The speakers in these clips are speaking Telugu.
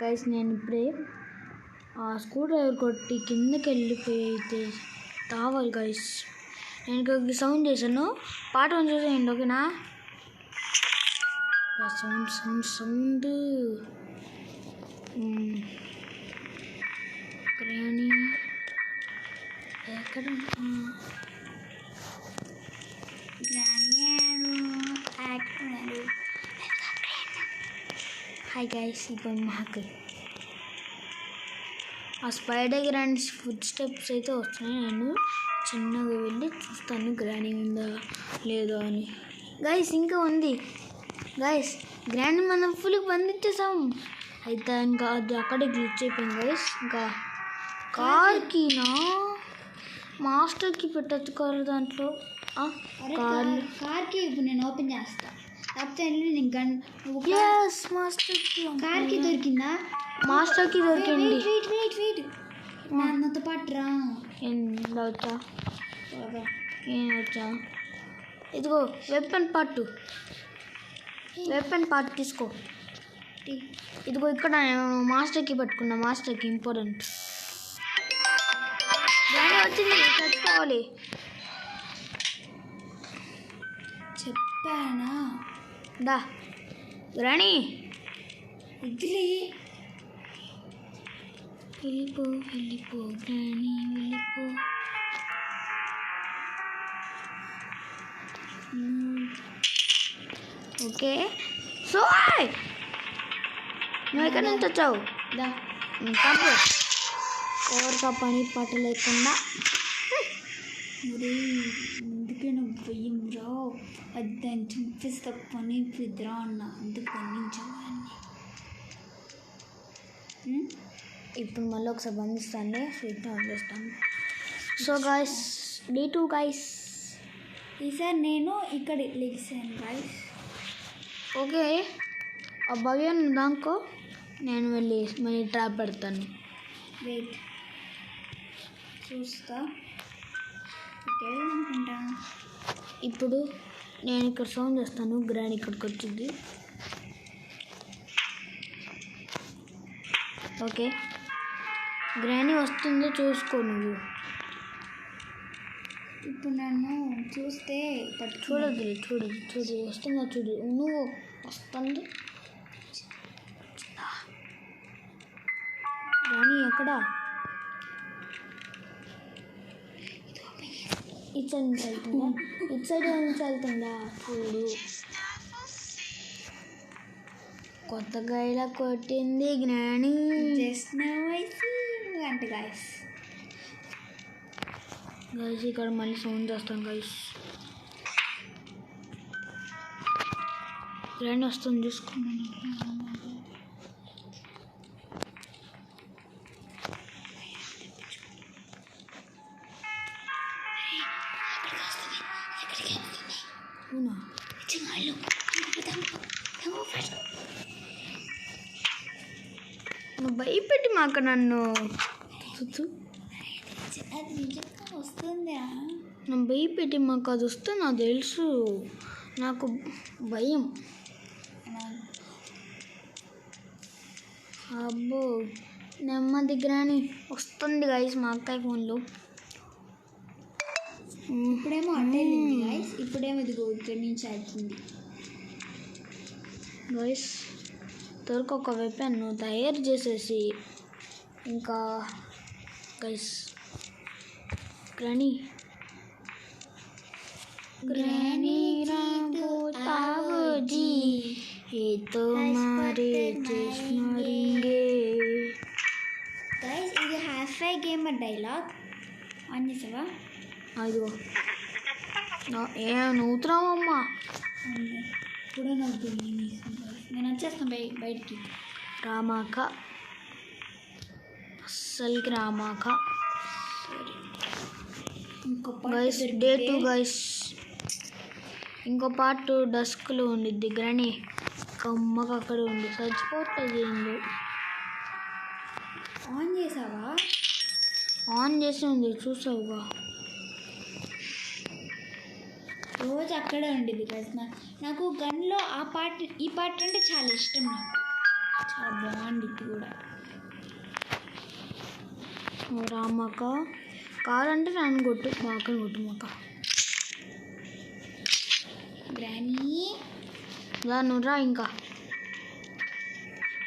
గైస్ నేను ఇప్పుడే ఆ స్క్రూ డ్రైవర్ కొట్టి కిందకి వెళ్ళిపోయి అయితే తావాలి గైస్. నేను ఇక్కడ సౌండ్ చేశాను, పాట ఆన్ చేసేయండి ఓకేనా. సౌండ్ సౌండ్ సౌండ్ గ్రానీ ఎక్కడ హాయ్ గైస్, ఇప్పుడు మాకు ఆ స్పైడర్ గ్రాండ్ ఫుడ్ స్టెప్స్ అయితే వస్తున్నాయి. నేను చిన్నగా వెళ్ళి చూస్తాను గ్రానీ ఉందా లేదో అని. గైస్ ఇంకా ఉంది గైస్, గ్రానీ మనం ఫుల్గా బంధించేసాం. అయితే ఇంకా అది అక్కడే గ్లిచ్ అయిపోయింది గైస్. ఇంకా కార్కినా మాస్టర్కి పెట్టచ్చు కార్ దాంట్లో. కార్కి ఇప్పుడు నేను ఓపెన్ చేస్తా. కార్కి దొరికిందా? మాస్టర్కి దొరికింది. నాతో పాటు రా. వచ్చా వచ్చా ఇదిగో వెపన్ పార్ట్ తీసుకో. ఇదిగో ఇక్కడ నేను మాస్టర్కి పట్టుకున్నా. మాస్టర్కి ఇంపార్టెంట్ వచ్చింది, చచ్చిపోవాలి. చెప్పానా దా రాణి వెళ్ళిపో వెళ్ళిపో గ్రానీ వెళ్ళిపో. ఓకే సో నువ్వు ఎక్కడి నుంచి వచ్చావు? ఎవరికా పని పాట లేకుండా మరి అందుకే నువ్వు భయం రా, అది దాన్ని చంపిస్తా పని పిద్రా అన్న, అందుకు పండించేవాడిని. ఇప్పుడు మళ్ళీ ఒకసారి బంధిస్తాను, స్వీట్ని వదిలేస్తాను. సో గాయస్ D2 గాయస్, ఈసారి నేను ఇక్కడ లెగిసాను గాయస్. ఓకే ఆ భవ్యం దాంకో, నేను వెళ్ళి మళ్ళీ ట్రాప్ పెడతాను. వెయిట్ చూస్తా అనుకుంటా. ఇప్పుడు నేను ఇక్కడ సౌండ్ చేస్తాను, గ్రాండ్ ఇక్కడికి వచ్చింది. ఓకే గ్రానీ వస్తుందో చూసుకో నువ్వు. ఇప్పుడు నన్ను చూస్తే చూడదు వస్తుందా చూడు నువ్వు. వస్తుంది గ్రానీ ఎక్కడ? ఇటు సైడ్ నుంచి వెళ్తుందా? ఇటు సైడ్ నుంచి వెళ్తుందా చూడు. కొత్తగా ఇలా కొట్టింది గ్రానీ. జస్ట్ అంటే గాయస్ ఇక్కడ మళ్ళీ సౌండ్ చేస్తాను గైస్. గ్రానీ వస్తుంది చూసుకున్నాను. నువ్వు భయపెట్టి మాకు నన్ను వస్తుందా? నువ్వు భయపెట్టి మాకు అది వస్తే నాకు తెలుసు, నాకు భయం. అబ్బో నెమ్మది గ్రానీ వస్తుంది గైస్ మా అక్కయ్య ఫోన్లో. ఇప్పుడేమో అట్టేది గైస్, ఇప్పుడేమో ఇదిగో ఇక్కడి నుంచి అవుతుంది గైస్. ఒక వెపన్ తయారు చేసేసి ఇంకా గైస్ గ్రానీ రాబోతావోజీ ఏ తుమారే చేస్మరింగే. గైస్ ఇది హాఫ్ గేమర్ డైలాగ్ ఆన్ చేసావా? అదిగో ఏ నవ్వుతున్నావమ్మా? కూడా నవ్వుతుంది. నేను వచ్చేస్తాను బయటికి. రామాక అస్సలకి రామాక. గైస్ D2 గైస్, ఇంకో పార్ట్ డస్క్లో ఉండిద్ది. గ్రానీ కమ్మక అక్కడ ఉంది, చచ్చిపోతుంది. ఏందో ఆన్ చేసావా? ఆన్ చేసి ఉంది చూసావుగా. రోజు అక్కడే ఉండేది కదా. నాకు గన్లో ఈ పార్ట్ అంటే చాలా ఇష్టం నాకు. చాలా బాగుంది ఇది కూడా. రామక్క కాదంటే నన్ను కొట్టు, మా అక్కని కొట్టు. మా అక్క గ్రానీ రా, నువ్వు రా. ఇంకా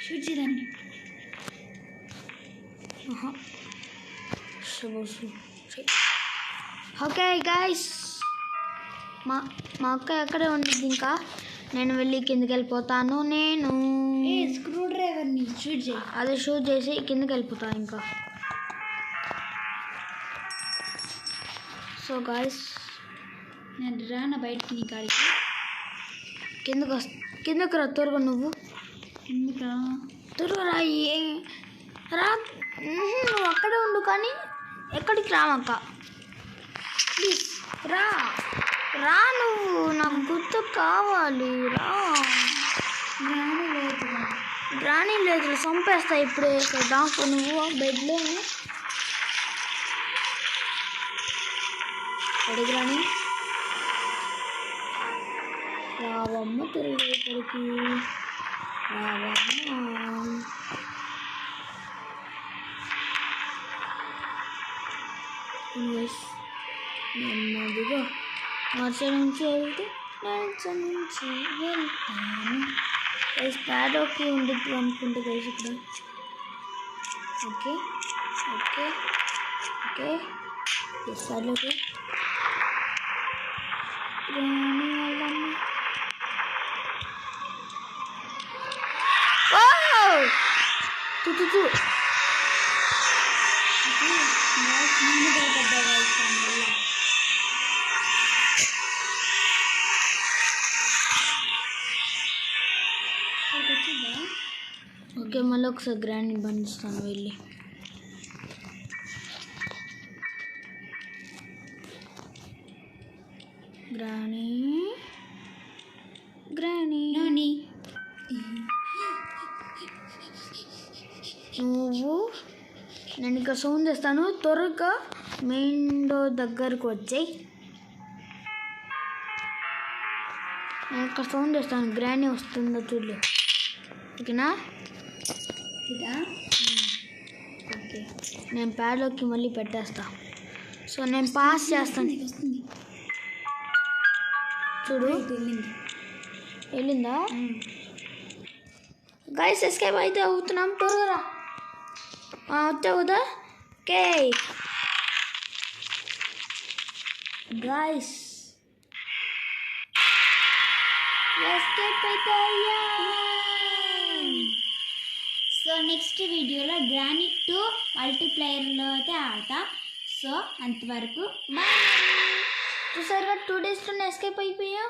షూట్ చేద్దాన్ని. ఓకే గైస్, మా మా అక్క ఎక్కడే ఉండిద్ది. ఇంకా నేను వెళ్ళి కిందకి వెళ్ళిపోతాను. నేను స్క్రూ డ్రైవర్ని షూట్ చేయి. అదే షూట్ చేసి కిందకి వెళ్ళిపోతాను. ఇంకా సో గాయస్, నేను రానా బయటికి నీ కాడికి. కిందకు రా త్వరగా. నువ్వు ఎందుకా త్వరగా రా. రా, నువ్వు అక్కడే ఉండు కానీ ఎక్కడికి రామక్క. ప్లీజ్ రా రా, నువ్వు నాకు గుర్తు కావాలి. రా. గ్రానీ లేదు. గ్రానీ లేదు, చంపేస్తా ఇప్పుడే. దాంట్లో నువ్వు బెడ్లో అడిగిరాని రావమ్మ తిరిగి ఇక్కడికి. రావమ్మ. నెమ్మదిగా మార్చ నుంచి వెళ్తే మార్చ నుంచి వెళ్తాను. స్పాడోకి ఉండిద్దు అనుకుంటే గైస్ ఇక్కడ. ఓకే ఓకే ఓకే సర్లేదు. తూ ఓకే, మళ్ళీ ఒకసారి గ్రాండ్ బండిస్తాను వెళ్ళి. గ్రానీ గ్రానీ నాని నువ్వు, నేను ఇక్కడ సౌండ్ చేస్తాను. త్వరగా మెయిన్ డోర్ దగ్గరకు వచ్చాయి. నేను ఇక్కడ సౌండ్ చేస్తాను. గ్రానీ వస్తుందో చూడలే. ఓకేనా? ఇదా ఓకే, నేను ప్యాడ్లోకి మళ్ళీ పెట్టేస్తా. సో నేను పాస్ చేస్తాను. వస్తుంది. చూడు, వెళ్ళిందా? గైస్ ఎస్కేప్ అయితే అవుతున్నాం. త్వరగా రా. వచ్చావు కదా? ఓకే గైస్, ఎస్కేప్ అయితే సో నెక్స్ట్ వీడియోలో గ్రానీ 2 మల్టీప్లేయర్లో అయితే ఆడతా. సో అంతవరకు బాయ్. చూసారుగా 2 డేస్లోనే ఎస్కేప్ అయిపోయా.